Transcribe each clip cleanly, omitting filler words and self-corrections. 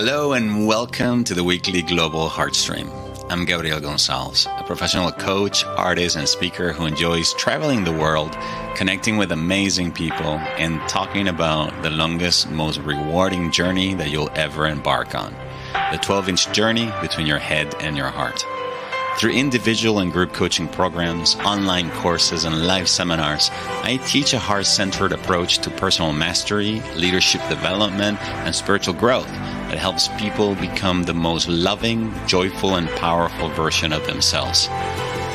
Hello and welcome to the weekly Global Heartstream. I'm Gabriel Gonzalez, a professional coach, artist, and speaker who enjoys traveling the world, connecting with amazing people, and talking about the longest, most rewarding journey that you'll ever embark on, the 12-inch journey between your head and your heart. Through individual and group coaching programs, online courses, and live seminars, I teach a heart-centered approach to personal mastery, leadership development, and spiritual growth that helps people become the most loving, joyful, and powerful version of themselves.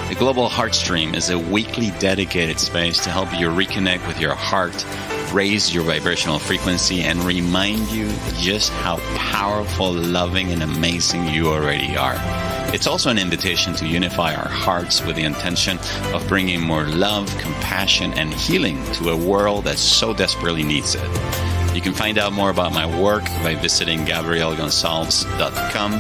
The Global Heartstream is a weekly dedicated space to help you reconnect with your heart, raise your vibrational frequency, and remind you just how powerful, loving, and amazing you already are. It's also an invitation to unify our hearts with the intention of bringing more love, compassion, and healing to a world that so desperately needs it. You can find out more about my work by visiting gabrielgonzalez.com,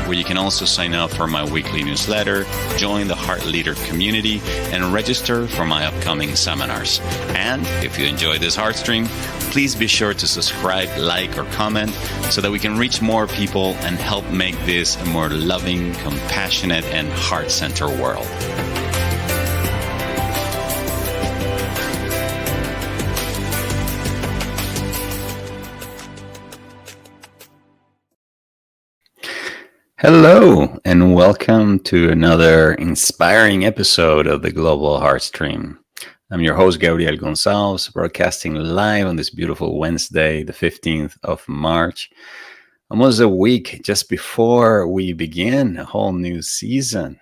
where you can also sign up for my weekly newsletter, join the Heart Leader community, and register for my upcoming seminars. And if you enjoy this Heartstream, please be sure to subscribe, like, or comment so that we can reach more people and help make this a more loving, compassionate, and heart-centered world. Hello, and welcome to another inspiring episode of the Global Heartstream. I'm your host, Gabriel Gonzalez, broadcasting live on this beautiful Wednesday, the 15th of March. Almost a week just before we begin a whole new season.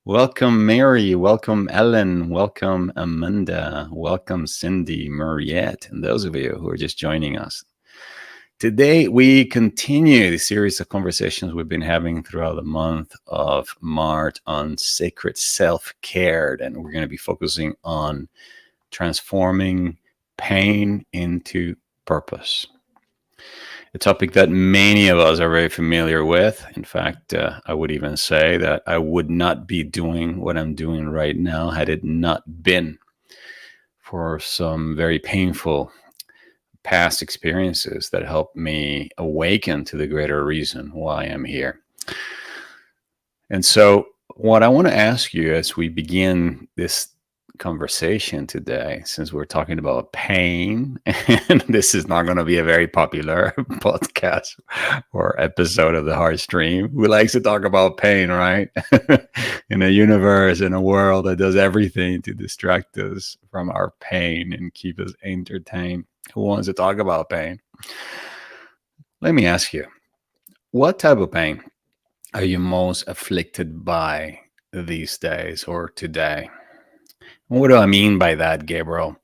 Welcome, Mary. Welcome, Ellen. Welcome, Amanda. Welcome, Cindy, Mariette, and those of you who are just joining us. Today, we continue the series of conversations we've been having throughout the month of March on sacred self-care, and we're going to be focusing on transforming pain into purpose. A topic that many of us are very familiar with. In fact, I would even say that I would not be doing what I'm doing right now had it not been for some very painful past experiences that helped me awaken to the greater reason why I'm here. And so what I want to ask you as we begin this conversation today, since we're talking about pain, and this is not going to be a very popular podcast or episode of the Heartstream. Who likes to talk about pain, right? In a universe, in a world that does everything to distract us from our pain and keep us entertained. Who wants to talk about pain? Let me ask you, what type of pain are you most afflicted by these days or today? What do I mean by that, Gabriel?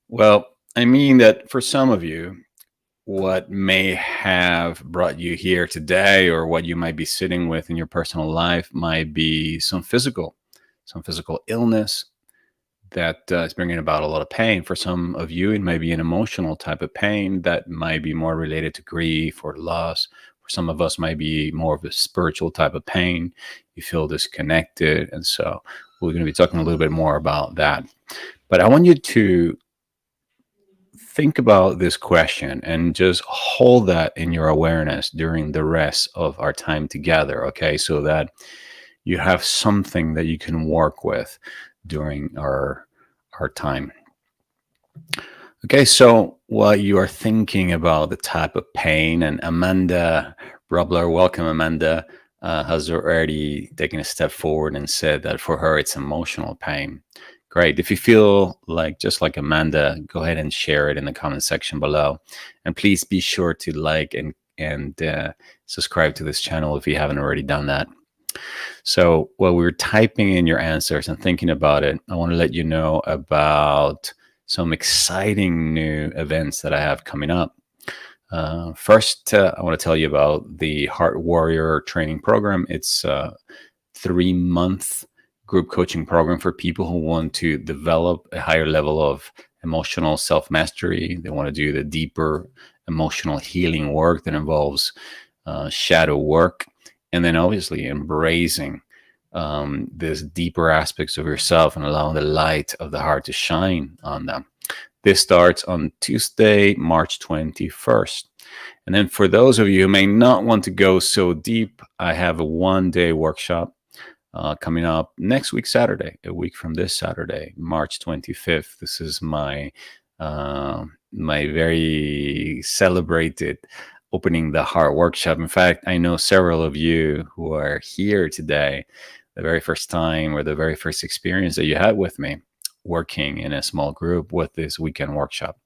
Well, I mean that for some of you, what may have brought you here today or what you might be sitting with in your personal life might be some physical illness that is bringing about a lot of pain. For some of you, it may be an emotional type of pain that might be more related to grief or loss. For some of us, might be more of a spiritual type of pain. You feel disconnected. And so we're going to be talking a little bit more about that. But I want you to think about this question and just hold that in your awareness during the rest of our time together, okay? So that you have something that you can work with during our time. Okay, so while you are thinking about the type of pain, and Amanda Robler, welcome Amanda, has already taken a step forward and said that for her it's emotional pain. Great. If you feel like, just like Amanda, go ahead and share it in the comment section below. And please be sure to like and subscribe to this channel if you haven't already done that. So while we're typing in your answers and thinking about it, I want to let you know about some exciting new events that I have coming up. First, I want to tell you about the Heart Warrior training program. It's a 3-month group coaching program for people who want to develop a higher level of emotional self-mastery. They want to do the deeper emotional healing work that involves shadow work. And then obviously embracing these deeper aspects of yourself and allowing the light of the heart to shine on them. This starts on Tuesday, March 21st. And then for those of you who may not want to go so deep, I have a 1-day workshop coming up next week, Saturday, a week from this Saturday, March 25th. This is my very celebrated opening the heart workshop. In fact, I know several of you who are here today, the very first time or the very first experience that you had with me working in a small group with this weekend workshop.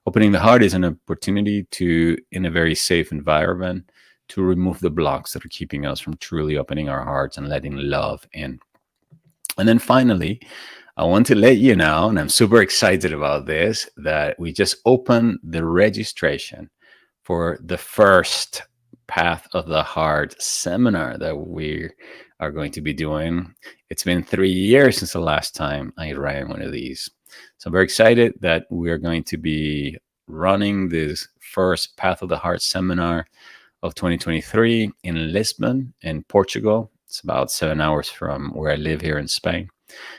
Opening the heart is an opportunity to, in a very safe environment, to remove the blocks that are keeping us from truly opening our hearts and letting love in. And then finally, I want to let you know, and I'm super excited about this, that we just opened the registration for the first Path of the Heart seminar that we are going to be doing. It's been 3 years since the last time I ran one of these. So I'm very excited that we are going to be running this first Path of the Heart seminar of 2023 in Lisbon, in Portugal. It's about 7 hours from where I live here in Spain.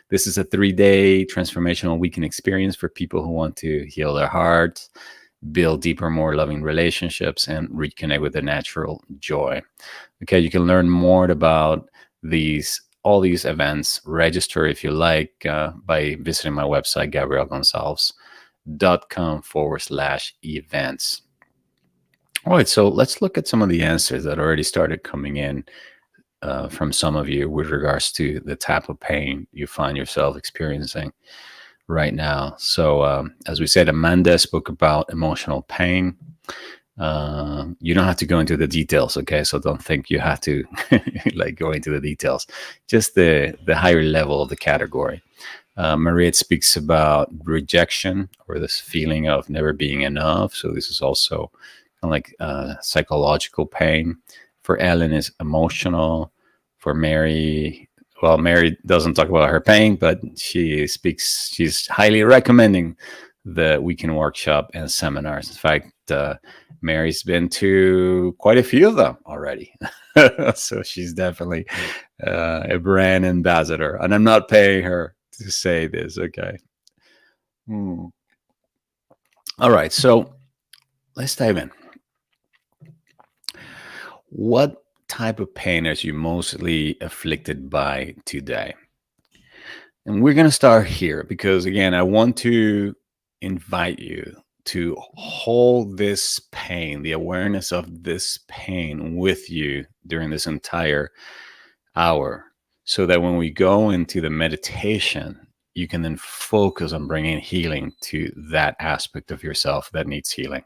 This is a 3-day transformational weekend experience for people who want to heal their hearts, build deeper, more loving relationships, and reconnect with the natural joy. Okay, you can learn more about all these events. Register if you like by visiting my website, gabrielgonsalves.com/events. All right, so let's look at some of the answers that already started coming in from some of you with regards to the type of pain you find yourself experiencing right now. So as we said, Amanda spoke about emotional pain. You don't have to go into the details, okay? So don't think you have to like go into the details, just the higher level of the category. Maria speaks about rejection or this feeling of never being enough. So this is also kind of like psychological pain. For Ellen is emotional. For Mary, well, Mary doesn't talk about her pain, but she's highly recommending the weekend workshop and seminars. In fact, Mary's been to quite a few of them already. So she's definitely a brand ambassador. And I'm not paying her to say this, okay? All right, so let's dive in. What type of pain are you mostly afflicted by today? And we're going to start here because, again, I want to invite you to hold this pain, the awareness of this pain with you during this entire hour, so that when we go into the meditation, you can then focus on bringing healing to that aspect of yourself that needs healing.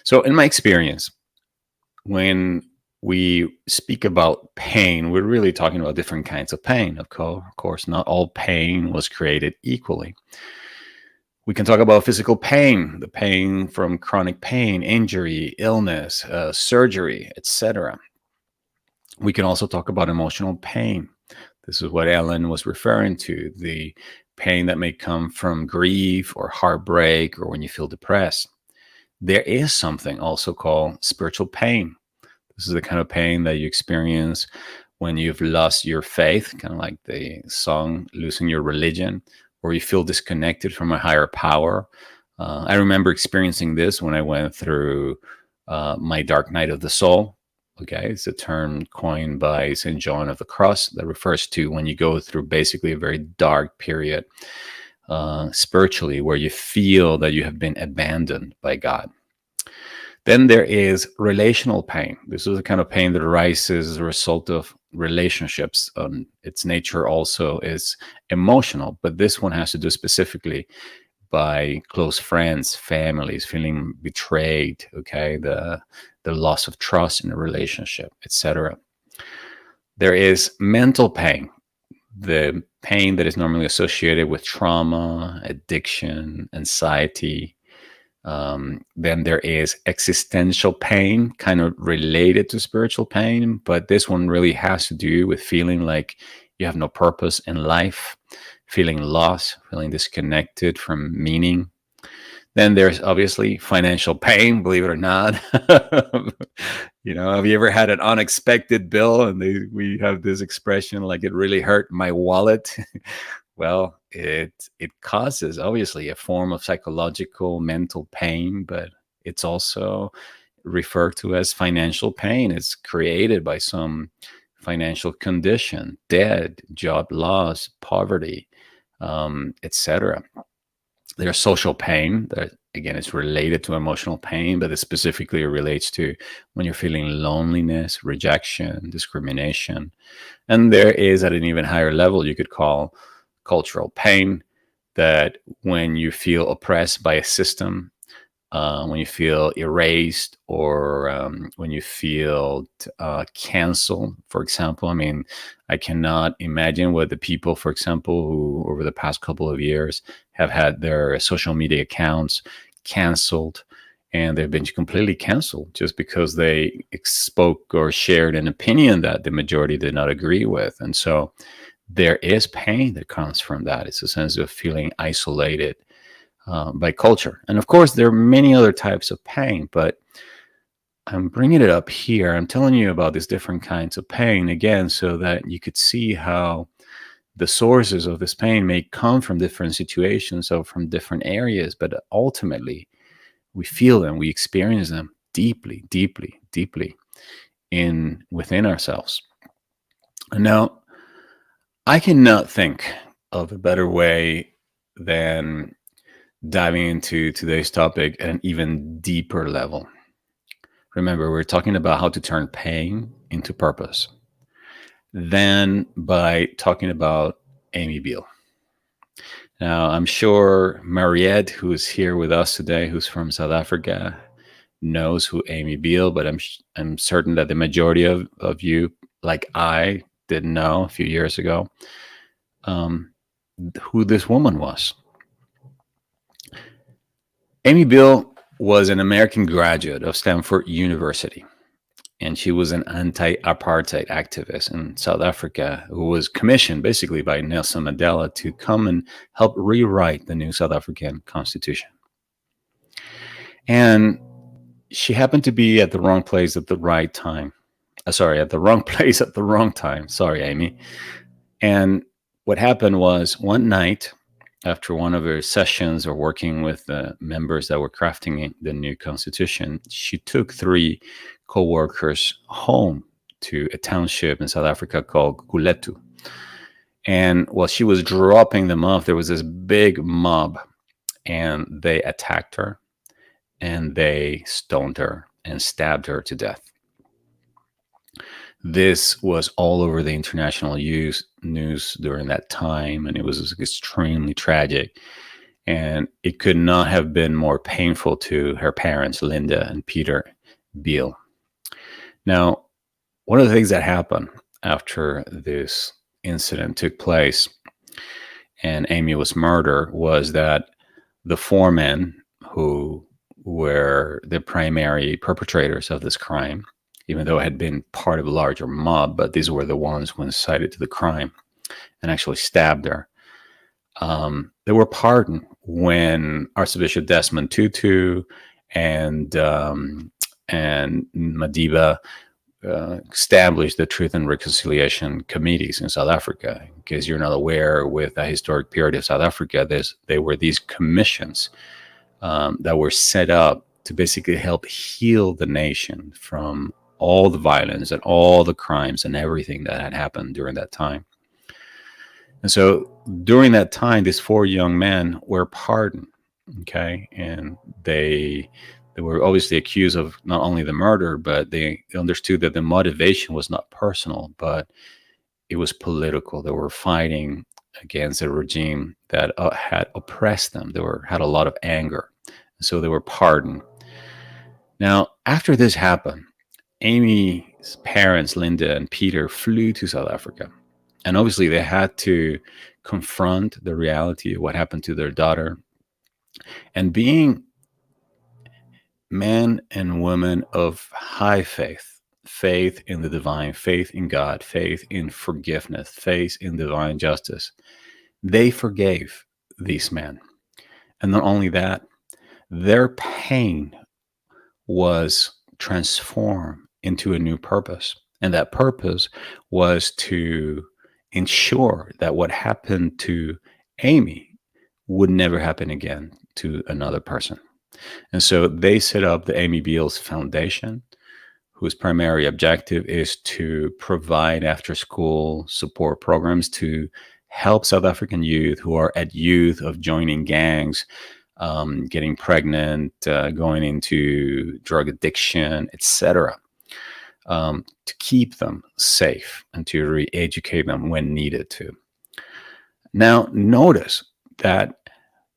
So in my experience, when we speak about pain, we're really talking about different kinds of pain. Of course, not all pain was created equally. We can talk about physical pain, the pain from chronic pain, injury, illness, surgery, etc. We can also talk about emotional pain. This is what Ellen was referring to, the pain that may come from grief or heartbreak or when you feel depressed. There is something also called spiritual pain. This is the kind of pain that you experience when you've lost your faith, kind of like the song, losing your religion, or you feel disconnected from a higher power. I remember experiencing this when I went through my dark night of the soul. Okay, it's a term coined by St. John of the Cross that refers to when you go through basically a very dark period spiritually, where you feel that you have been abandoned by God. Then there is relational pain. This is the kind of pain that arises as a result of relationships. Its nature also is emotional, but this one has to do specifically by close friends, families, feeling betrayed, okay, the loss of trust in a relationship, etc. There is mental pain, the pain that is normally associated with trauma, addiction, anxiety. Then there is existential pain, kind of related to spiritual pain, but this one really has to do with feeling like you have no purpose in life, feeling lost, feeling disconnected from meaning. Then there's obviously financial pain, believe it or not. Have you ever had an unexpected bill and we have this expression like it really hurt my wallet? Well, it causes obviously a form of psychological mental pain, but it's also referred to as financial pain. It's created by some financial condition, debt, job loss, poverty, etc. There's social pain that again is related to emotional pain, but it specifically relates to when you're feeling loneliness, rejection, discrimination. And there is at an even higher level you could call cultural pain, that when you feel oppressed by a system, when you feel erased, or when you feel canceled, for example. I mean, I cannot imagine what the people, for example, who over the past couple of years have had their social media accounts canceled, and they've been completely canceled just because they spoke or shared an opinion that the majority did not agree with. And so there is pain that comes from that. It's a sense of feeling isolated by culture. And of course, there are many other types of pain, but I'm bringing it up here. I'm telling you about these different kinds of pain again, so that you could see how the sources of this pain may come from different situations or from different areas, but ultimately we feel them, we experience them deeply, deeply, deeply in within ourselves. And now, I cannot think of a better way than diving into today's topic at an even deeper level. Remember, we're talking about how to turn pain into purpose, than by talking about Amy Beale. Now, I'm sure Mariette, who is here with us today, who's from South Africa, knows who Amy Beale, but I'm certain that the majority of you, like I, didn't know a few years ago um, who this woman was. Amy Beale was an American graduate of Stanford University, and she was an anti-apartheid activist in South Africa who was commissioned basically by Nelson Mandela to come and help rewrite the new South African constitution. And she happened to be at the wrong place at the right time. At the wrong place at the wrong time. Sorry, Amy. And what happened was, one night, after one of her sessions or working with the members that were crafting the new constitution, she took three co-workers home to a township in South Africa called Guletu. And while she was dropping them off, there was this big mob, and they attacked her, and they stoned her and stabbed her to death. This was all over the international news during that time, and it was extremely tragic. And it could not have been more painful to her parents, Linda and Peter Beale. Now, one of the things that happened after this incident took place and Amy was murdered was that the four men who were the primary perpetrators of this crime, even though it had been part of a larger mob, but these were the ones who incited to the crime and actually stabbed her. They were pardoned when Archbishop Desmond Tutu and Madiba established the Truth and Reconciliation Committees in South Africa. In case you're not aware, with the historic period of South Africa, there were these commissions that were set up to basically help heal the nation from all the violence and all the crimes and everything that had happened during that time. And so during that time, these four young men were pardoned, okay? And they were obviously accused of not only the murder, but they understood that the motivation was not personal, but it was political. They were fighting against a regime that had oppressed them. They had a lot of anger. And so they were pardoned. Now, after this happened, Amy's parents, Linda and Peter, flew to South Africa. And obviously they had to confront the reality of what happened to their daughter. And being men and women of high faith in the divine, faith in God, faith in forgiveness, faith in divine justice, they forgave these men. And not only that, their pain was transformed into a new purpose. And that purpose was to ensure that what happened to Amy would never happen again to another person. And so they set up the Amy Beals Foundation, whose primary objective is to provide after school support programs to help South African youth who are at youth of joining gangs, getting pregnant, going into drug addiction, etc., to keep them safe and to re-educate them when needed to. Now, notice that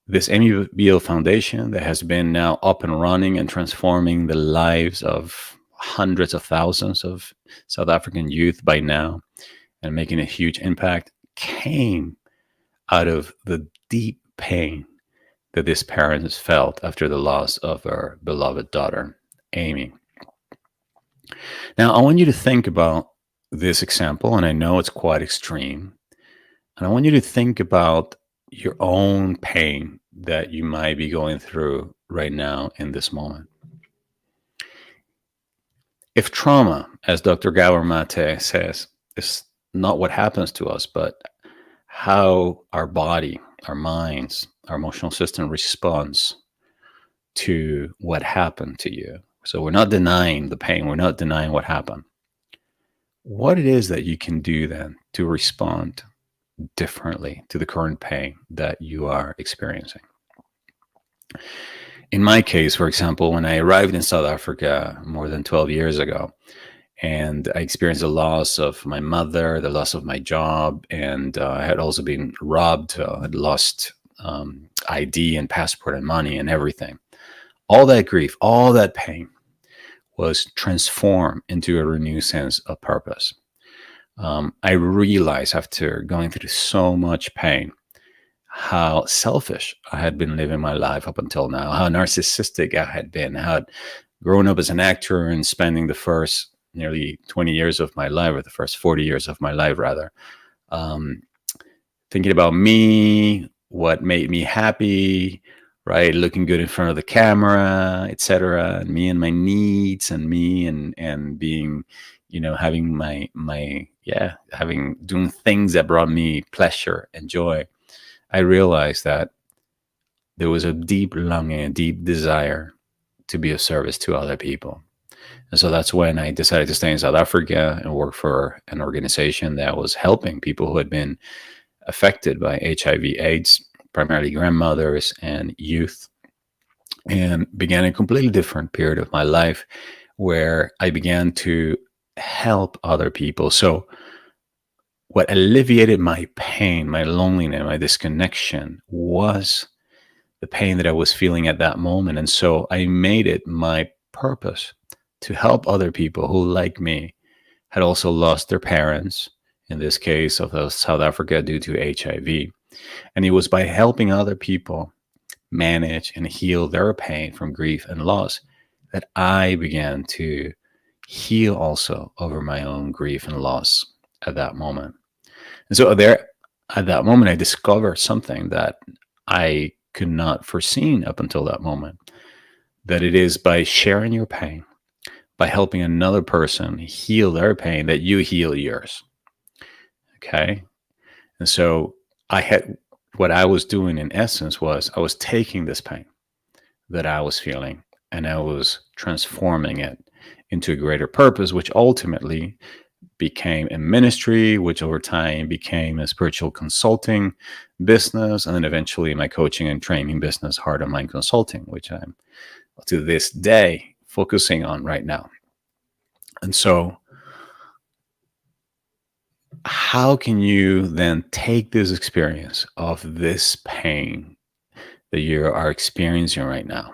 this Amy Beal Foundation that has been now up and running and transforming the lives of hundreds of thousands of South African youth by now and making a huge impact came out of the deep pain that these parents felt after the loss of their beloved daughter, Amy. Now, I want you to think about this example, and I know it's quite extreme, and I want you to think about your own pain that you might be going through right now in this moment. If trauma, as Dr. Gabor Mate says, is not what happens to us, but how our body, our minds, our emotional system responds to what happened to you. So we're not denying the pain, we're not denying what happened. What it is that you can do then to respond differently to the current pain that you are experiencing. In my case, for example, when I arrived in South Africa more than 12 years ago, and I experienced the loss of my mother, the loss of my job, and I had also been robbed, had lost ID and passport and money and everything. All that grief, all that pain was transformed into a renewed sense of purpose. I realized after going through so much pain how selfish I had been living my life up until now, how narcissistic I had been, how I'd grown up as an actor and spending the first nearly 20 years of my life, or the first 40 years of my life, rather, thinking about me, what made me happy, right? Looking good in front of the camera, etc. And me and my needs, and me and being, having doing things that brought me pleasure and joy. I realized that there was a deep longing, a deep desire to be of service to other people. And so that's when I decided to stay in South Africa and work for an organization that was helping people who had been affected by HIV/AIDS, primarily grandmothers and youth, and began a completely different period of my life where I began to help other people. So what alleviated my pain, my loneliness, my disconnection was the pain that I was feeling at that moment. And so I made it my purpose to help other people who, like me, had also lost their parents, in this case of South Africa due to HIV. And it was by helping other people manage and heal their pain from grief and loss that I began to heal also over my own grief and loss at that moment. And so there, at that moment, I discovered something that I could not foreseen up until that moment, that it is by sharing your pain, by helping another person heal their pain, that you heal yours. Okay? And so what I was doing in essence was I was taking this pain that I was feeling and I was transforming it into a greater purpose, which ultimately became a ministry, which over time became a spiritual consulting business, and then eventually my coaching and training business, Heart and Mind Consulting, which I'm to this day focusing on right now. And so how can you then take this experience of this pain that you are experiencing right now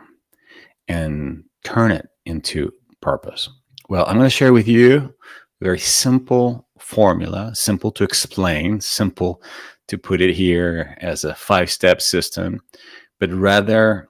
and turn it into purpose? Well, I'm going to share with you a very simple formula, simple to explain, simple to put it here as a 5-step system, but rather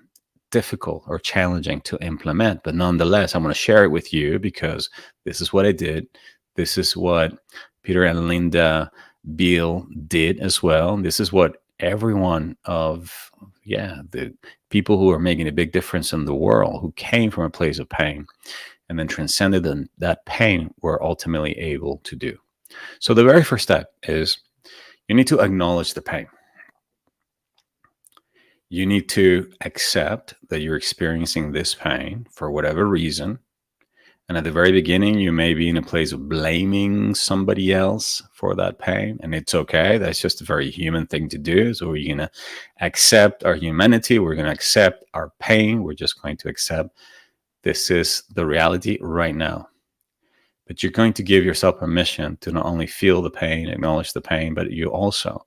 difficult or challenging to implement. But nonetheless, I'm going to share it with you because this is what I did. This is what Peter and Linda Beal did as well. This is what everyone of the people who are making a big difference in the world, who came from a place of pain and then transcended that pain, were ultimately able to do. So the very first step is You need to acknowledge the pain. You need to accept that you're experiencing this pain for whatever reason. And at the very beginning, you may be in a place of blaming somebody else for that pain. And it's okay. That's just a very human thing to do. So we're going to accept our humanity. We're going to accept our pain. We're just going to accept this is the reality right now. But you're going to give yourself permission to not only feel the pain, acknowledge the pain, but you also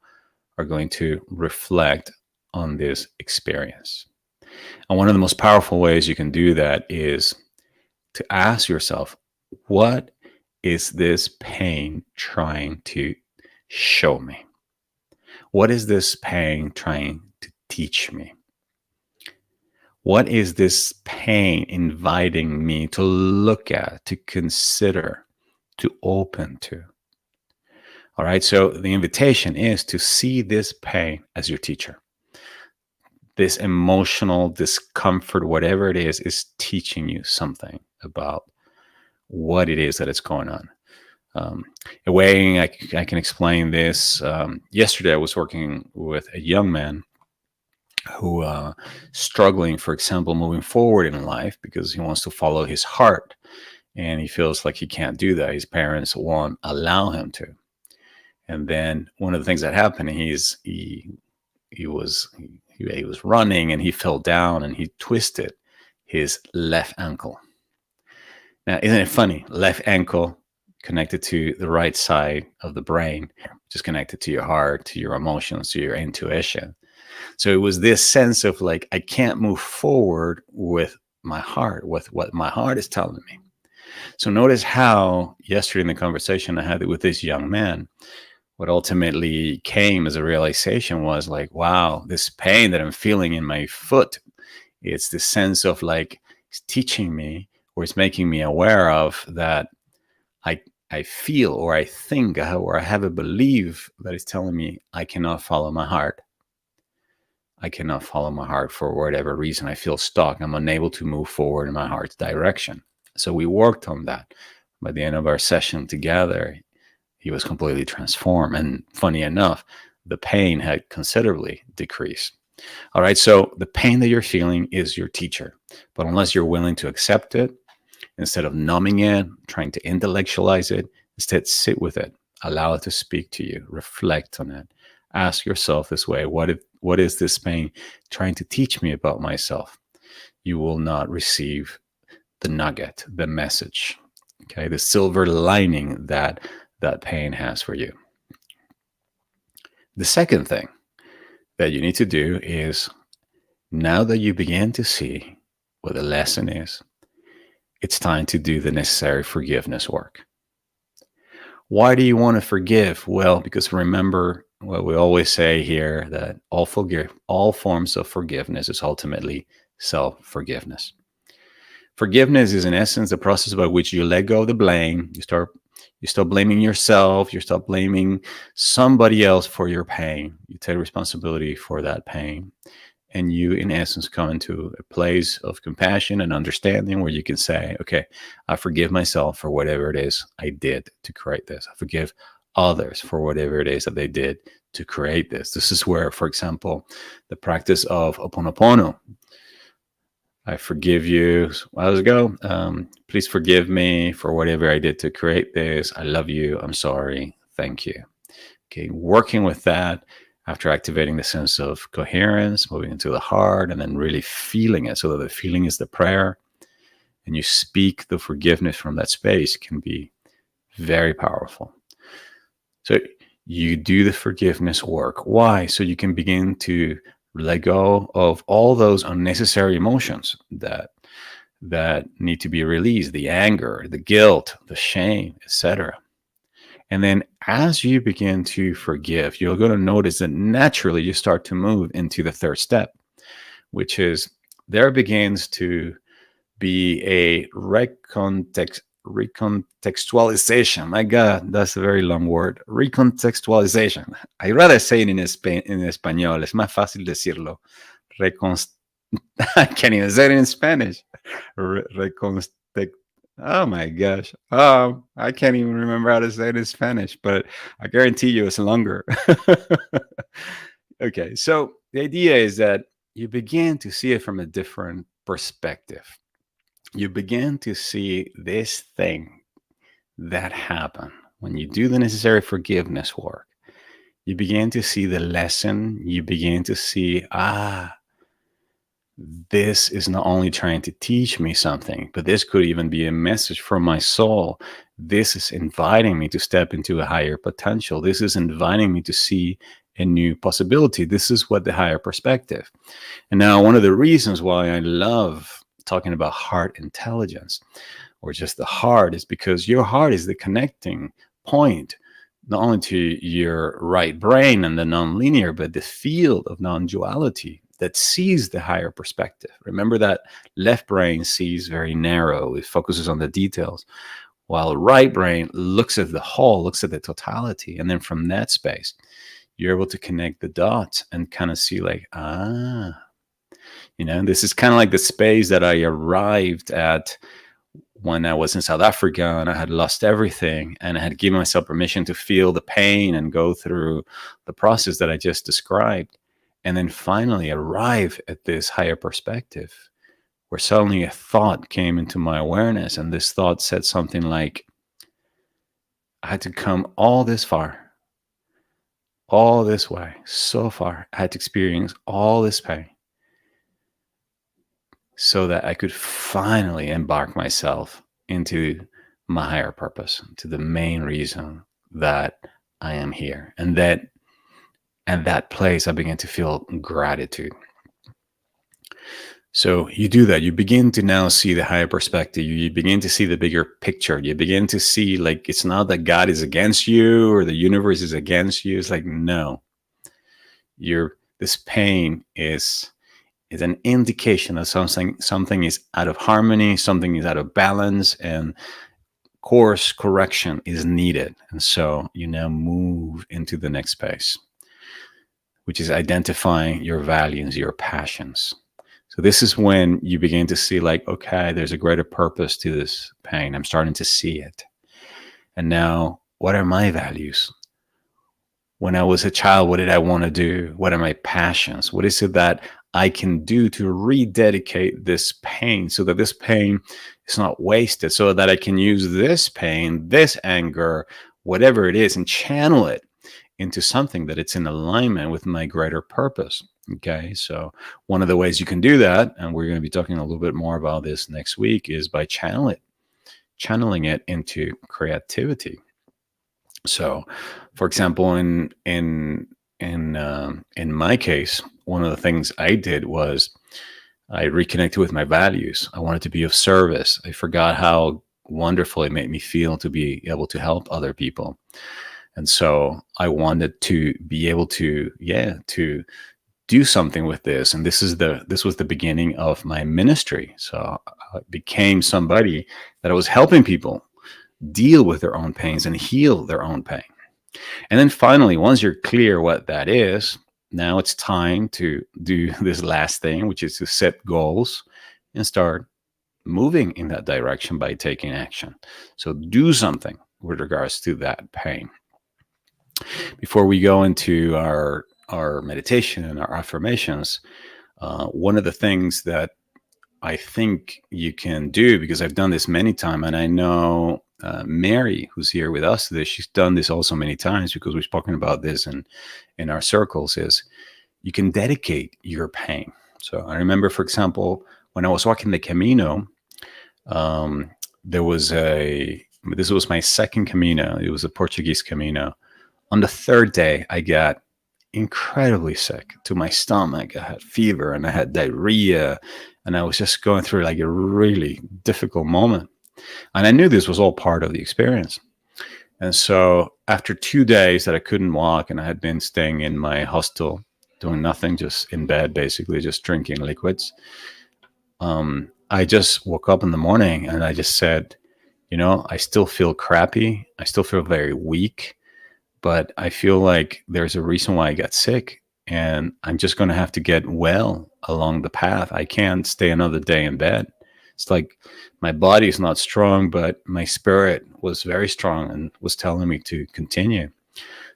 are going to reflect on this experience. And one of the most powerful ways you can do that is to ask yourself, what is this pain trying to show me? What is this pain trying to teach me? What is this pain inviting me to look at, to consider, to open to? All right, so the invitation is to see this pain as your teacher. This emotional discomfort, whatever it is teaching you something about what it is that is going on. A way I can explain this, yesterday I was working with a young man who struggling, for example, moving forward in life because he wants to follow his heart and he feels like he can't do that. His parents won't allow him to. And then one of the things that happened, he was running and he fell down and he twisted his left ankle. Now, isn't it funny? Left ankle connected to the right side of the brain, just connected to your heart, to your emotions, to your intuition. So it was this sense of like, I can't move forward with my heart, with what my heart is telling me. So notice how yesterday in the conversation I had with this young man, what ultimately came as a realization was like, wow, this pain that I'm feeling in my foot, it's the sense of like, it's teaching me or it's making me aware of that I feel or I think or I have a belief that is telling me I cannot follow my heart. I cannot follow my heart for whatever reason. I feel stuck. I'm unable to move forward in my heart's direction. So we worked on that. By the end of our session together, he was completely transformed. And funny enough, the pain had considerably decreased. All right, so the pain that you're feeling is your teacher. But unless you're willing to accept it, instead of numbing it, trying to intellectualize it, instead sit with it. Allow it to speak to you. Reflect on it. Ask yourself this way, what is this pain trying to teach me about myself? You will not receive the nugget, the message, okay, the silver lining that pain has for you. The second thing that you need to do is, now that you begin to see what the lesson is, it's time to do the necessary forgiveness work. Why do you want to forgive? Well, because remember what we always say here, that all forms of forgiveness is ultimately self-forgiveness. Forgiveness is in essence the process by which you let go of the blame. You stop blaming yourself. You stop blaming somebody else for your pain. You take responsibility for that pain. And you, in essence, come into a place of compassion and understanding where you can say, okay, I forgive myself for whatever it is I did to create this. I forgive others for whatever it is that they did to create this. This is where, for example, the practice of Ho'oponopono, I forgive you. How's it go? Please forgive me for whatever I did to create this. I love you. I'm sorry. Thank you. Okay, working with that, after activating the sense of coherence, moving into the heart, and then really feeling it, so that the feeling is the prayer, and you speak the forgiveness from that space, can be very powerful. So you do the forgiveness work. Why? So you can begin to let go of all those unnecessary emotions that need to be released, the anger, the guilt, the shame, etc. And then as you begin to forgive, you're going to notice that naturally you start to move into the third step, which is there begins to be a recontextualization. My God, that's a very long word. Recontextualization. I'd rather say it in español. Es más fácil decirlo. I can't even say it in Spanish. Oh my gosh. I can't even remember how to say it in Spanish, but I guarantee you it's longer. Okay, so the idea is that you begin to see it from a different perspective. You begin to see this thing that happened when you do the necessary forgiveness work. You begin to see the lesson. You begin to see, this is not only trying to teach me something, but this could even be a message from my soul. This is inviting me to step into a higher potential. This is inviting me to see a new possibility. This is what the higher perspective. And now, one of the reasons why I love talking about heart intelligence or just the heart is because your heart is the connecting point, not only to your right brain and the nonlinear, but the field of non duality that sees the higher perspective. Remember that left brain sees very narrow, it focuses on the details, while right brain looks at the whole, looks at the totality. And then from that space, you're able to connect the dots and kind of see, like, this is kind of like the space that I arrived at when I was in South Africa and I had lost everything and I had given myself permission to feel the pain and go through the process that I just described. And then finally arrive at this higher perspective where suddenly a thought came into my awareness. And this thought said something like, I had to come all this far, all this way, so far. I had to experience all this pain so that I could finally embark myself into my higher purpose, to the main reason that I am here. And that place, I began to feel gratitude. So you do that. You begin to now see the higher perspective. You begin to see the bigger picture. You begin to see, like, it's not that God is against you or the universe is against you. It's like, no, this pain is an indication that something is out of harmony, something is out of balance, and course correction is needed. And so you now move into the next space, which is identifying your values, your passions. So this is when you begin to see, like, okay, there's a greater purpose to this pain. I'm starting to see it. And now, what are my values? When I was a child, what did I want to do? What are my passions? What is it that I can do to rededicate this pain so that this pain is not wasted, so that I can use this pain, this anger, whatever it is, and channel it into something that it's in alignment with my greater purpose. Okay, so one of the ways you can do that, and we're going to be talking a little bit more about this next week, is by channeling it into creativity. So, for example, in my case, one of the things I did was I reconnected with my values. I wanted to be of service. I forgot how wonderful it made me feel to be able to help other people. And so I wanted to be able to do something with this. And this was the beginning of my ministry. So I became somebody that I was helping people deal with their own pains and heal their own pain. And then finally, once you're clear what that is, now it's time to do this last thing, which is to set goals and start moving in that direction by taking action. So do something with regards to that pain. Before we go into our meditation and our affirmations, one of the things that I think you can do, because I've done this many times, and I know Mary, who's here with us today, she's done this also many times because we've spoken about this in our circles, is you can dedicate your pain. So I remember, for example, when I was walking the Camino, this was my second Camino. It was a Portuguese Camino. On the third day, I got incredibly sick to my stomach. I had fever and I had diarrhea, and I was just going through like a really difficult moment. And I knew this was all part of the experience. And so after 2 days that I couldn't walk and I had been staying in my hostel, doing nothing, just in bed, basically just drinking liquids, I just woke up in the morning and I just said, I still feel crappy. I still feel very weak, but I feel like there's a reason why I got sick, and I'm just going to have to get well along the path. I can't stay another day in bed. It's like my body is not strong, but my spirit was very strong and was telling me to continue.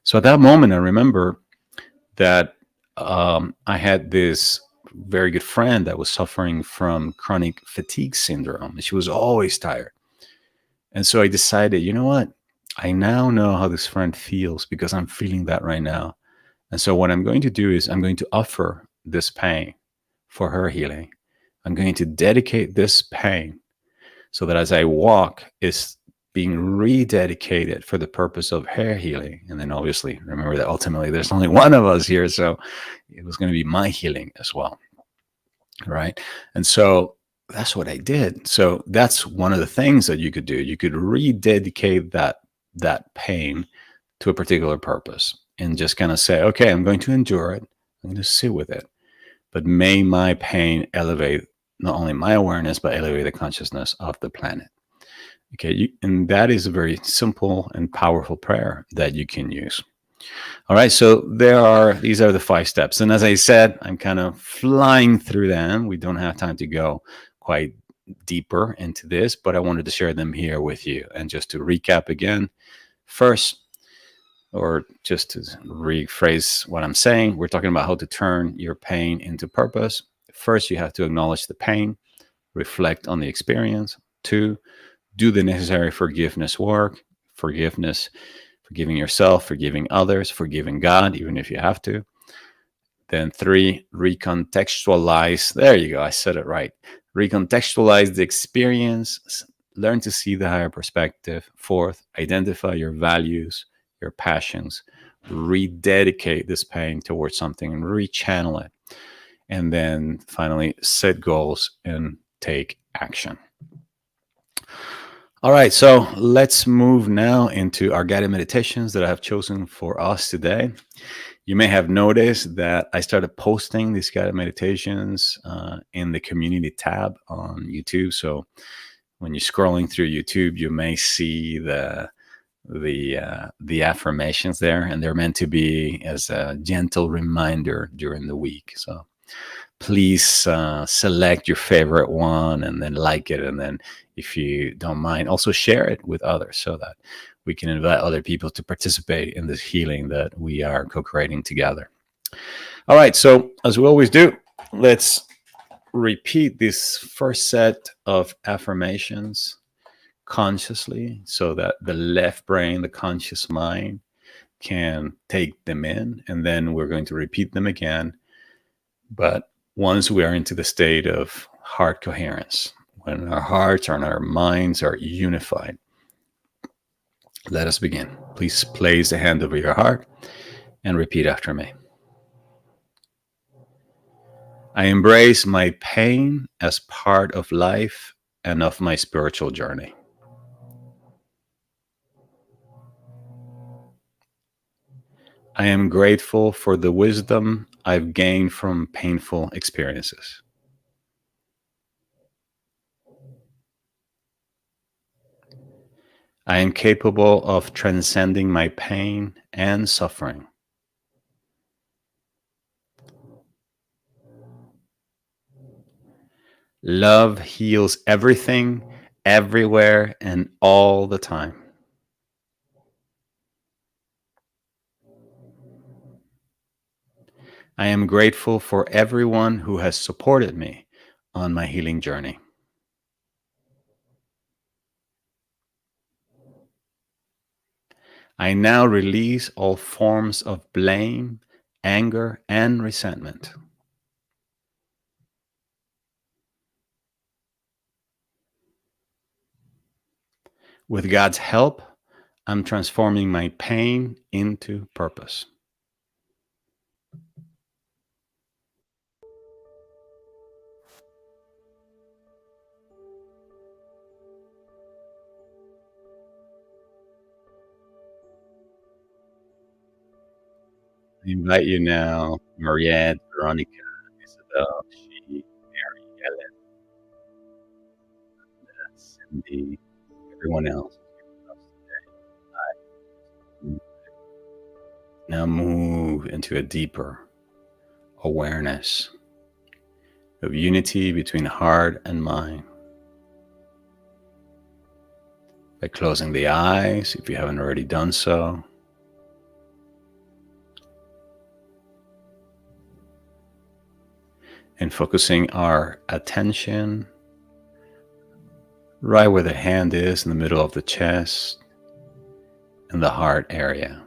So at that moment, I remember that I had this very good friend that was suffering from chronic fatigue syndrome. She was always tired. And so I decided, you know what? I now know how this friend feels because I'm feeling that right now. And so what I'm going to do is I'm going to offer this pain for her healing. I'm going to dedicate this pain so that as I walk, it's being rededicated for the purpose of her healing. And then obviously, remember that ultimately there's only one of us here. So it was going to be my healing as well. Right. And so that's what I did. So that's one of the things that you could do. You could rededicate that pain to a particular purpose and just kind of say, okay, I'm going to endure it. I'm going to sit with it. But may my pain elevate not only my awareness, but elevate the consciousness of the planet. Okay. And that is a very simple and powerful prayer that you can use. All right. So these are the 5 steps. And as I said, I'm kind of flying through them. We don't have time to go quite deeper into this, but I wanted to share them here with you. And just to recap again, first, or just to rephrase what I'm saying, we're talking about how to turn your pain into purpose. First, you have to acknowledge the pain, reflect on the experience. 2, do the necessary forgiveness work, forgiving yourself, forgiving others, forgiving God, even if you have to. Then 3, recontextualize. There you go. I said it right. Recontextualize the experience. Learn to see the higher perspective. 4th, identify your values, your passions. Rededicate this pain towards something and rechannel it. And then finally, set goals and take action. All right, so let's move now into our guided meditations that I have chosen for us today. You may have noticed that I started posting these guided meditations in the community tab on YouTube. So when you're scrolling through YouTube, you may see the affirmations there, and they're meant to be as a gentle reminder during the week. So please select your favorite one and then like it. And then if you don't mind, also share it with others so that we can invite other people to participate in this healing that we are co-creating together. All right. So as we always do, let's repeat this first set of affirmations consciously so that the left brain, the conscious mind, can take them in. And then we're going to repeat them again. But once we are into the state of heart coherence, when our hearts and our minds are unified, let us begin. Please place a hand over your heart and repeat after me. I embrace my pain as part of life and of my spiritual journey. I am grateful for the wisdom I've gained from painful experiences. I am capable of transcending my pain and suffering. Love heals everything, everywhere, and all the time. I am grateful for everyone who has supported me on my healing journey. I now release all forms of blame, anger, and resentment. With God's help, I'm transforming my pain into purpose. I invite you now, Mariette, Veronica, Isabel, she, Mary, Ellen, Cindy, everyone else. Now move into a deeper awareness of unity between heart and mind. by closing the eyes if you haven't already done so. And focusing our attention right where the hand is in the middle of the chest and the heart area.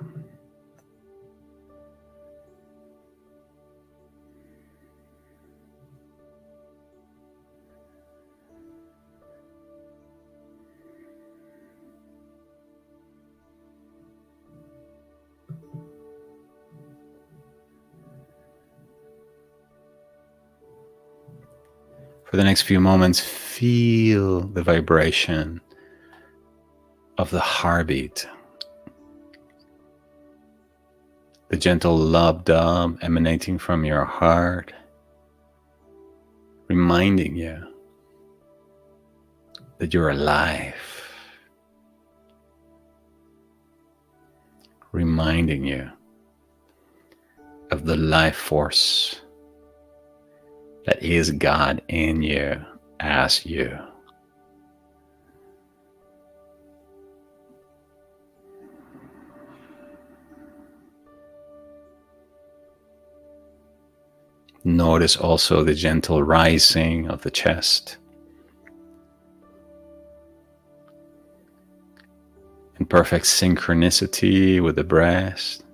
For the next few moments, feel the vibration of the heartbeat, the gentle lub-dub emanating from your heart, reminding you that you're alive, reminding you of the life force that is God in you as you. Notice also the gentle rising of the chest. In perfect synchronicity with the breast.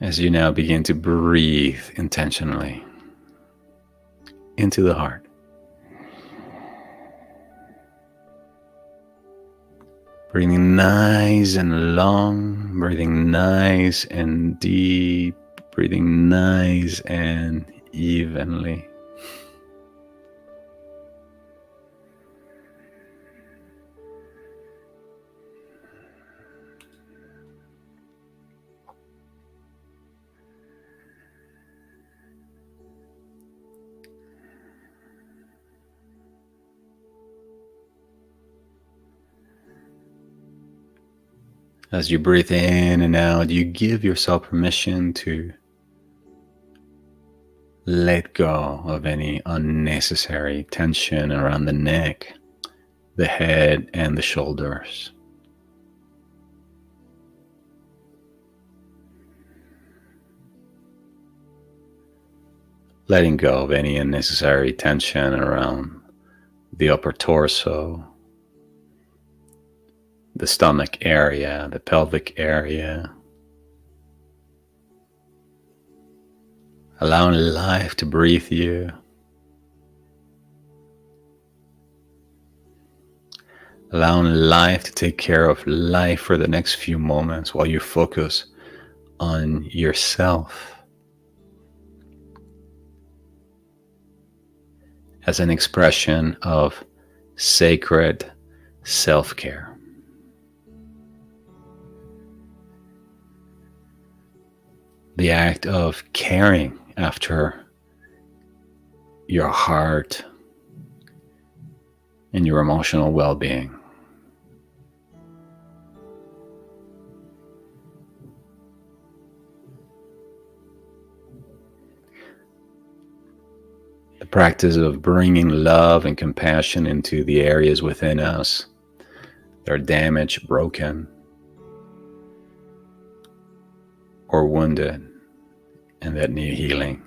As you now begin to breathe intentionally into the heart. Breathing nice and long, breathing nice and deep, breathing nice and evenly. As you breathe in and out, you give yourself permission to let go of any unnecessary tension around the neck, the head, and the shoulders. Letting go of any unnecessary tension around the upper torso, the stomach area, the pelvic area. Allowing life to breathe you. Allowing life to take care of life for the next few moments while you focus on yourself as an expression of sacred self-care. The act of caring after your heart and your emotional well-being. The practice of bringing love and compassion into the areas within us that are damaged, broken, or wounded and that need healing.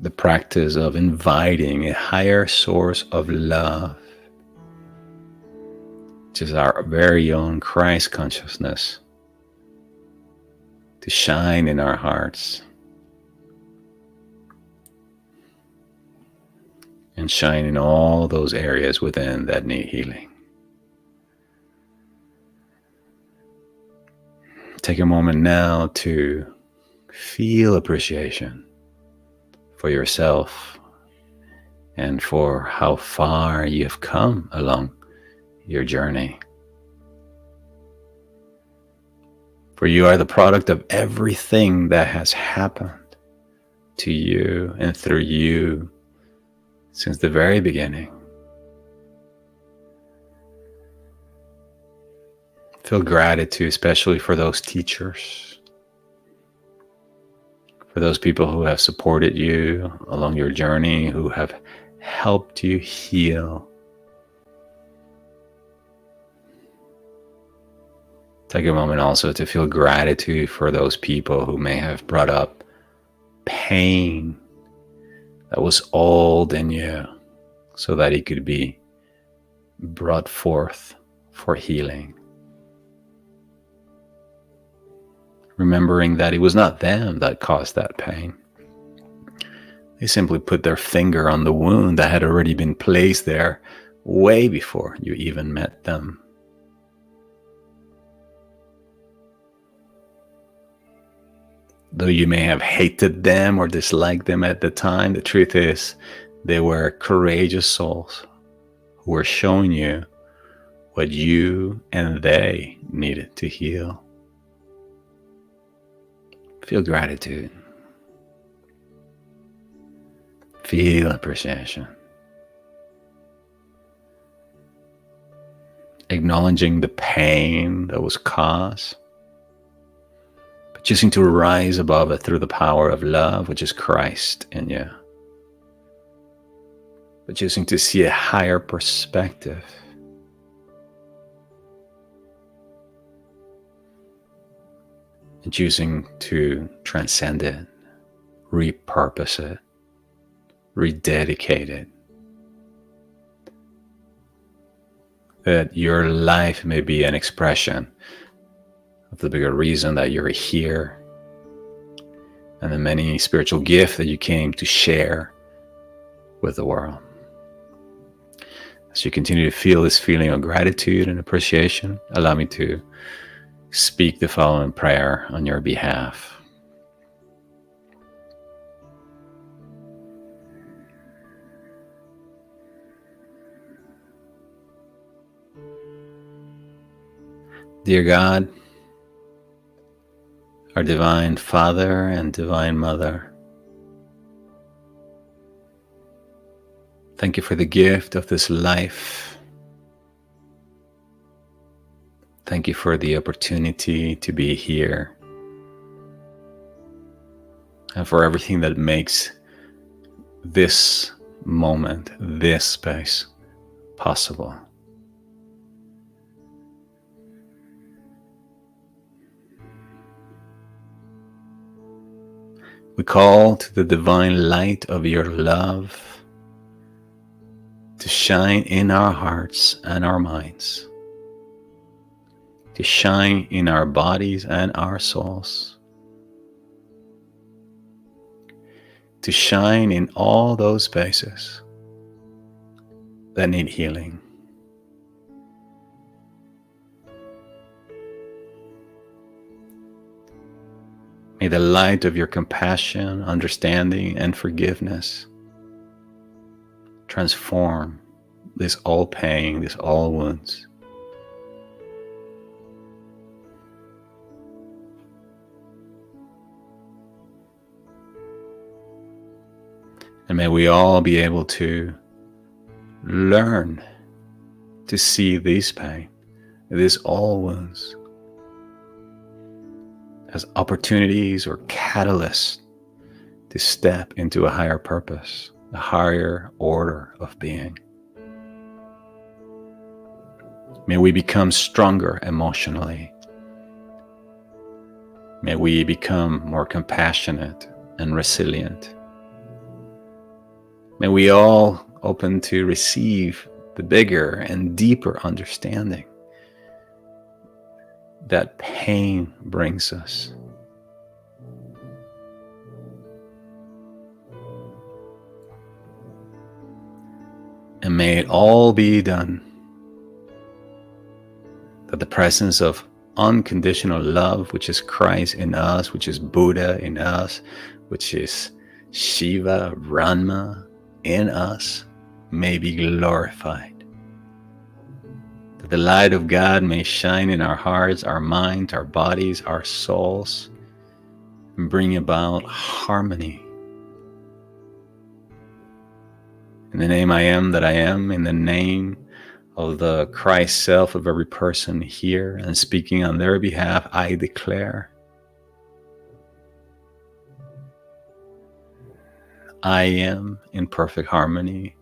The practice of inviting a higher source of love, which is our very own Christ consciousness, to shine in our hearts and shine in all those areas within that need healing. Take a moment now to feel appreciation for yourself and for how far you've come along your journey. For you are the product of everything that has happened to you and through you since the very beginning. Feel gratitude, especially for those teachers, for those people who have supported you along your journey, who have helped you heal. Take a moment also to feel gratitude for those people who may have brought up pain that was old in you so that it could be brought forth for healing. Remembering that it was not them that caused that pain. They simply put their finger on the wound that had already been placed there way before you even met them. Though you may have hated them or disliked them at the time, the truth is they were courageous souls who were showing you what you and they needed to heal. Feel gratitude. Feel appreciation. Acknowledging the pain that was caused, but choosing to rise above it through the power of love, which is Christ in you. But choosing to see a higher perspective. And choosing to transcend it, repurpose it, rededicate it. That your life may be an expression of the bigger reason that you're here and the many spiritual gifts that you came to share with the world. As you continue to feel this feeling of gratitude and appreciation, allow me to speak the following prayer on your behalf. Dear God, our Divine Father and Divine Mother, thank you for the gift of this life. Thank you for the opportunity to be here and for everything that makes this moment, this space possible. We call to the divine light of your love to shine in our hearts and our minds, to shine in our bodies and our souls, to shine in all those spaces that need healing. May the light of your compassion, understanding, and forgiveness transform this all pain, this all wounds. And may we all be able to learn to see this pain, these all wounds, as opportunities or catalysts to step into a higher purpose, a higher order of being. May we become stronger emotionally. May we become more compassionate and resilient. May we all open to receive the bigger and deeper understanding that pain brings us. And may it all be done that the presence of unconditional love, which is Christ in us, which is Buddha in us, which is Shiva, Brahma in us, may be glorified. That the light of God may shine in our hearts, our minds, our bodies, our souls, and bring about harmony. In the name I am that I am, in the name of the Christ self of every person here and speaking on their behalf, I declare I am in perfect harmony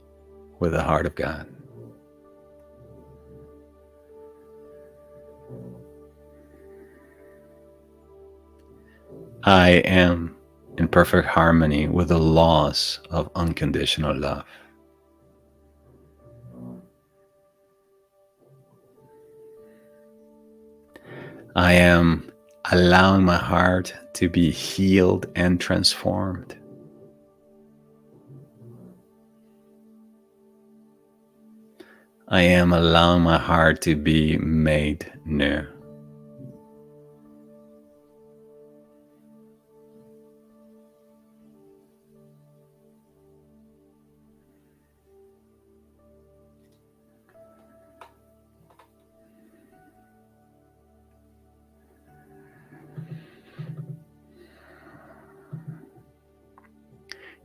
with the heart of God. I am in perfect harmony with the laws of unconditional love. I am allowing my heart to be healed and transformed. I am allowing my heart to be made new.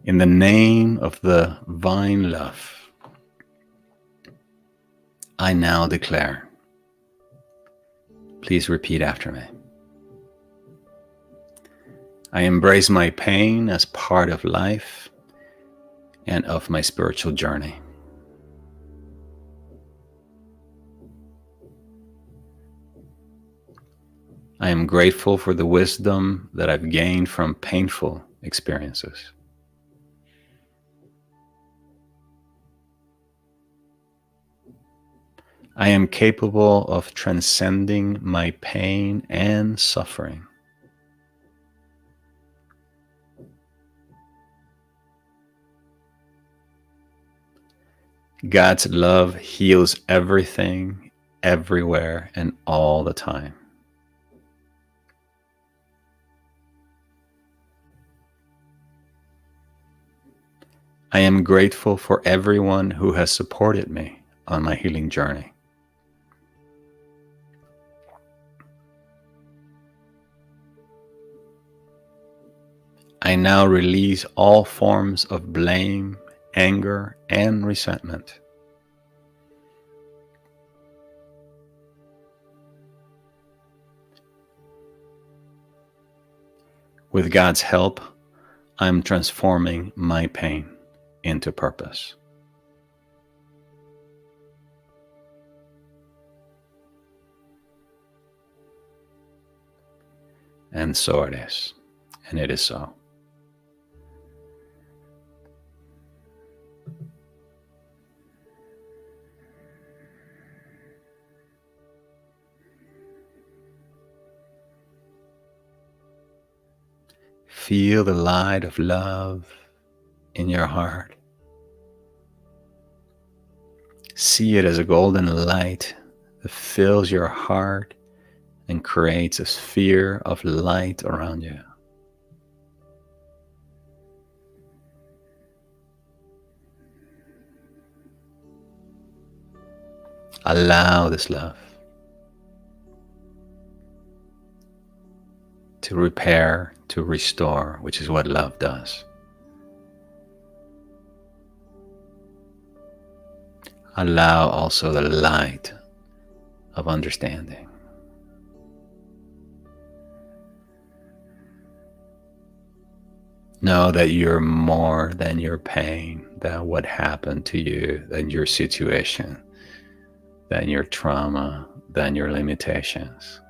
In the name of the divine love, I now declare. Please repeat after me. I embrace my pain as part of life and of my spiritual journey. I am grateful for the wisdom that I've gained from painful experiences. I am capable of transcending my pain and suffering. God's love heals everything, everywhere, and all the time. I am grateful for everyone who has supported me on my healing journey. I now release all forms of blame, anger, and resentment. With God's help, I'm transforming my pain into purpose. And so it is, and it is so. Feel the light of love in your heart. See it as a golden light that fills your heart and creates a sphere of light around you. Allow this love to repair, to restore, which is what love does. Allow also the light of understanding. Know that you're more than your pain, than what happened to you, than your situation, than your trauma, than your limitations.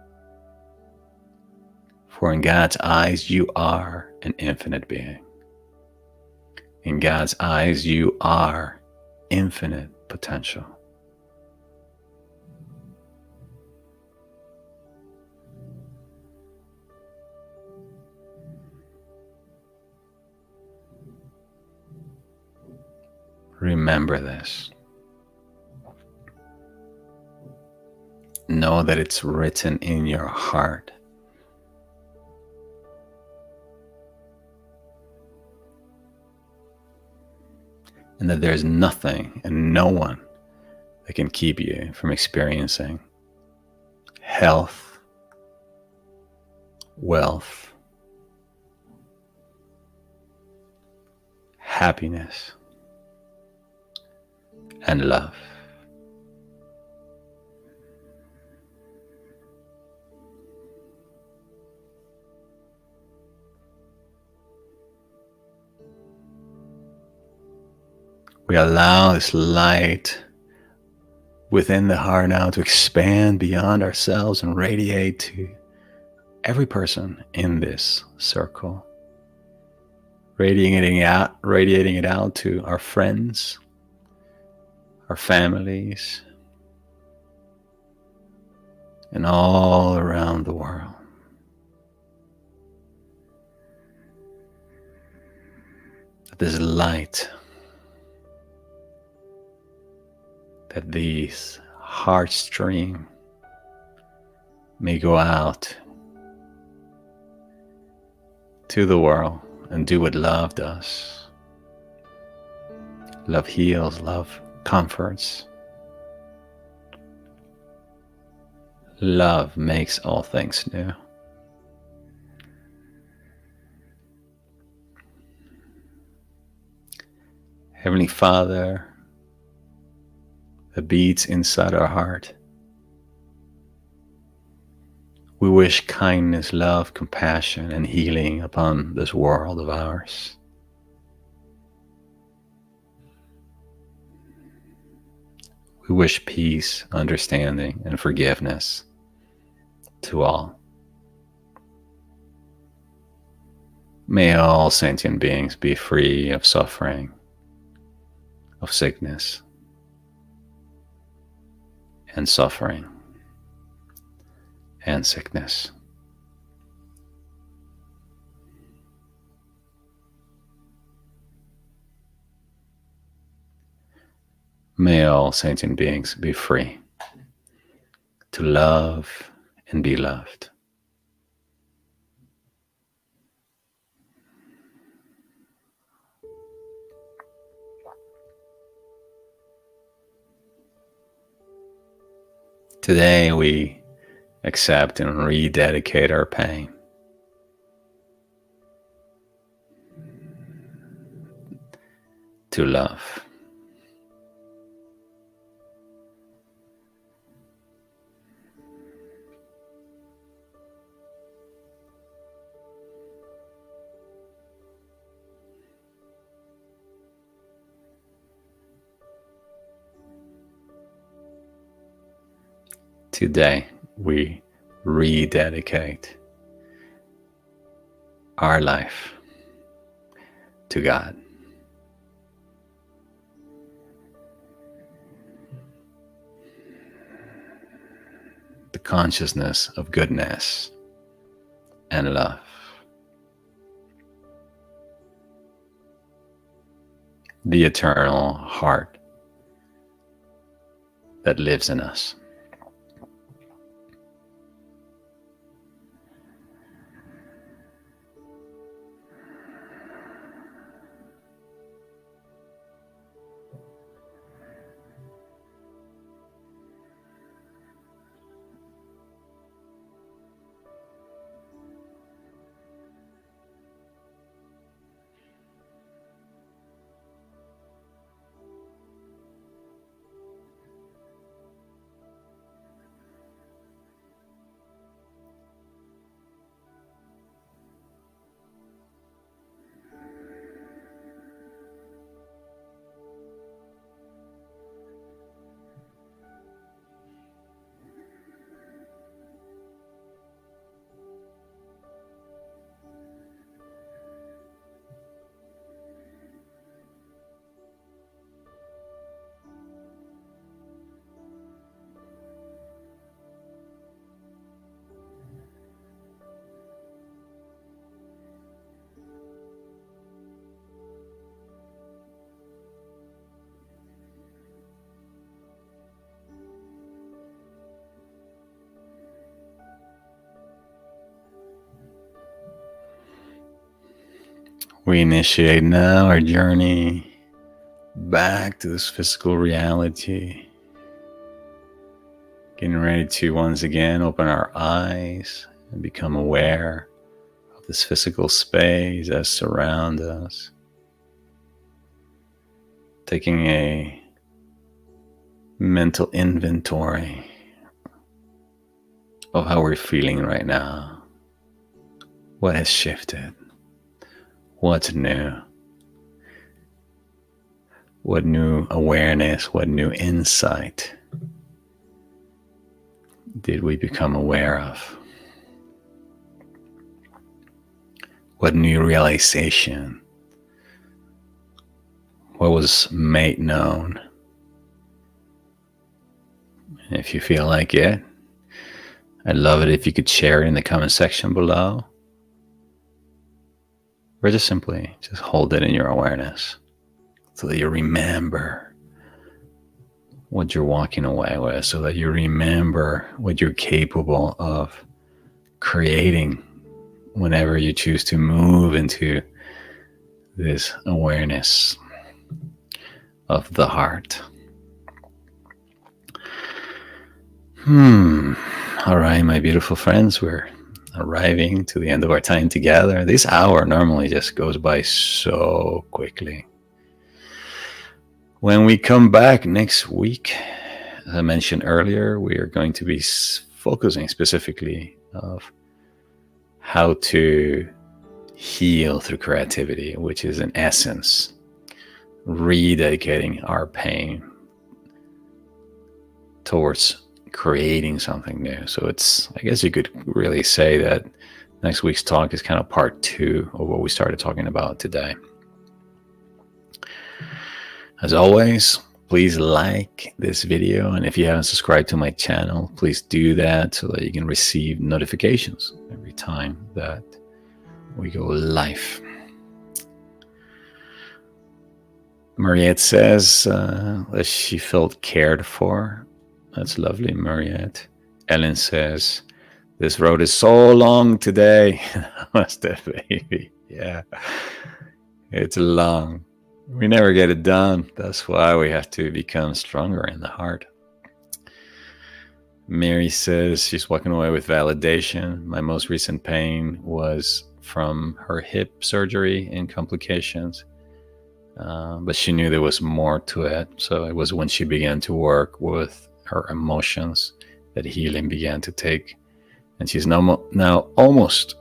For in God's eyes, you are an infinite being. In God's eyes, you are infinite potential. Remember this. Know that it's written in your heart. And that there's nothing and no one that can keep you from experiencing health, wealth, happiness, and love. We allow this light within the heart now to expand beyond ourselves and radiate to every person in this circle. Radiating it out to our friends, our families, and all around the world. This light, that these Heartstream may go out to the world and do what love does. Love heals, love comforts. Love makes all things new. Heavenly Father, that beats inside our heart, we wish kindness, love, compassion, and healing upon this world of ours. We wish peace, understanding, and forgiveness to all. May all sentient beings be free of suffering, of sickness, and suffering, and sickness. May all sentient beings be free to love and be loved. Today we accept and rededicate our pain to love. Today we rededicate our life to God. The consciousness of goodness and love. The eternal heart that lives in us. We initiate now our journey back to this physical reality. Getting ready to once again open our eyes and become aware of this physical space that surrounds us. Taking a mental inventory of how we're feeling right now. What has shifted? What's new? What new awareness, what new insight did we become aware of? What new realization? What was made known? And if you feel like it, I'd love it if you could share it in the comment section below. Or just simply just hold it in your awareness so that you remember what you're walking away with, so that you remember what you're capable of creating whenever you choose to move into this awareness of the heart. All right, my beautiful friends, we're arriving to the end of our time together. This hour normally just goes by so quickly. When we come back next week, as I mentioned earlier, we are going to be focusing specifically of how to heal through creativity, which is in essence rededicating our pain towards creating something new. So it's, I guess you could really say that next week's talk is kind of part 2 of what we started talking about today. As always, please like this video, and if you haven't subscribed to my channel, please do that so that you can receive notifications every time that we go live. Mariette says that she felt cared for. That's lovely, Mariette. Ellen says, this road is so long today. Namaste, baby. Yeah, it's long. We never get it done. That's why we have to become stronger in the heart. Mary says she's walking away with validation. My most recent pain was from her hip surgery and complications. But she knew there was more to it. So it was when she began to work with her emotions that healing began to take. And she's now almost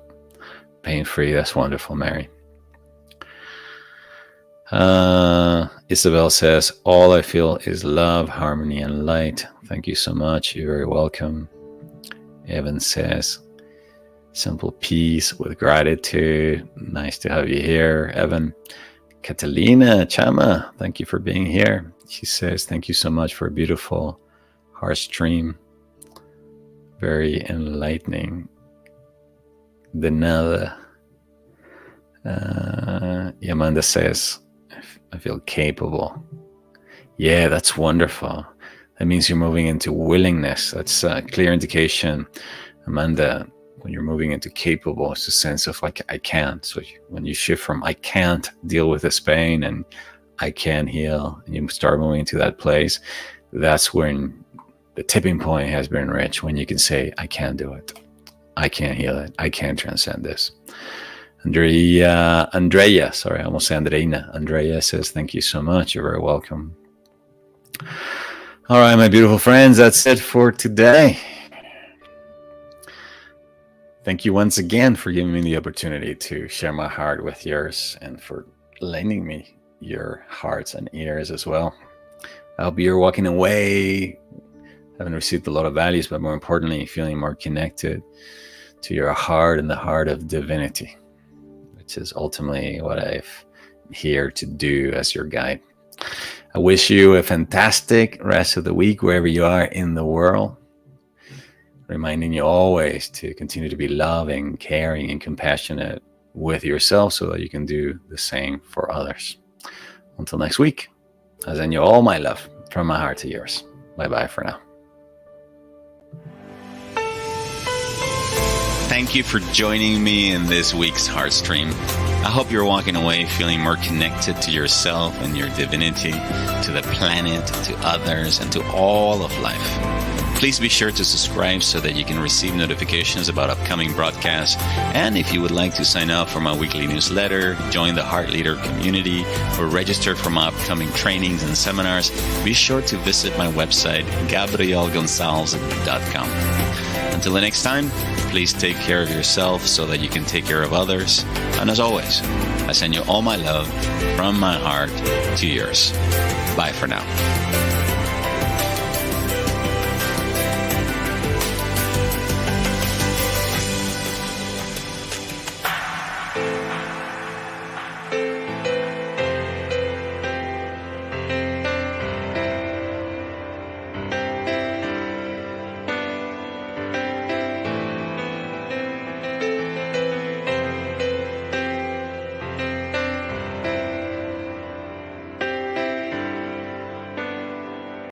pain-free. That's wonderful, Mary. Isabel says, all I feel is love, harmony, and light. Thank you so much. You're very welcome. Evan says, simple peace with gratitude. Nice to have you here, Evan. Catalina Chama, thank you for being here. She says, thank you so much for a beautiful Heartstream. Very enlightening. De nada. Amanda says, I feel capable. Yeah, that's wonderful. That means you're moving into willingness. That's a clear indication, Amanda. When you're moving into capable, it's a sense of like, I can't. So when you shift from I can't deal with this pain and I can heal, and you start moving into that place, that's when the tipping point has been reached, when you can say, I can do it. I can heal it. I can transcend this. Andrea, sorry, I almost said Andreina. Andrea says, thank you so much. You're very welcome. All right, my beautiful friends, that's it for today. Thank you once again for giving me the opportunity to share my heart with yours, and for lending me your hearts and ears as well. I hope you're walking away having received a lot of values, but more importantly, feeling more connected to your heart and the heart of divinity, which is ultimately what I'm here to do as your guide. I wish you a fantastic rest of the week wherever you are in the world. Reminding you always to continue to be loving, caring, and compassionate with yourself so that you can do the same for others. Until next week, I send you all my love from my heart to yours. Bye-bye for now. Thank you for joining me in this week's Heartstream. I hope you're walking away feeling more connected to yourself and your divinity, to the planet, to others, and to all of life. Please be sure to subscribe so that you can receive notifications about upcoming broadcasts. And if you would like to sign up for my weekly newsletter, join the Heart Leader community, or register for my upcoming trainings and seminars, be sure to visit my website, gabrielgonsalves.com. Until the next time, please take care of yourself so that you can take care of others. And as always, I send you all my love from my heart to yours. Bye for now.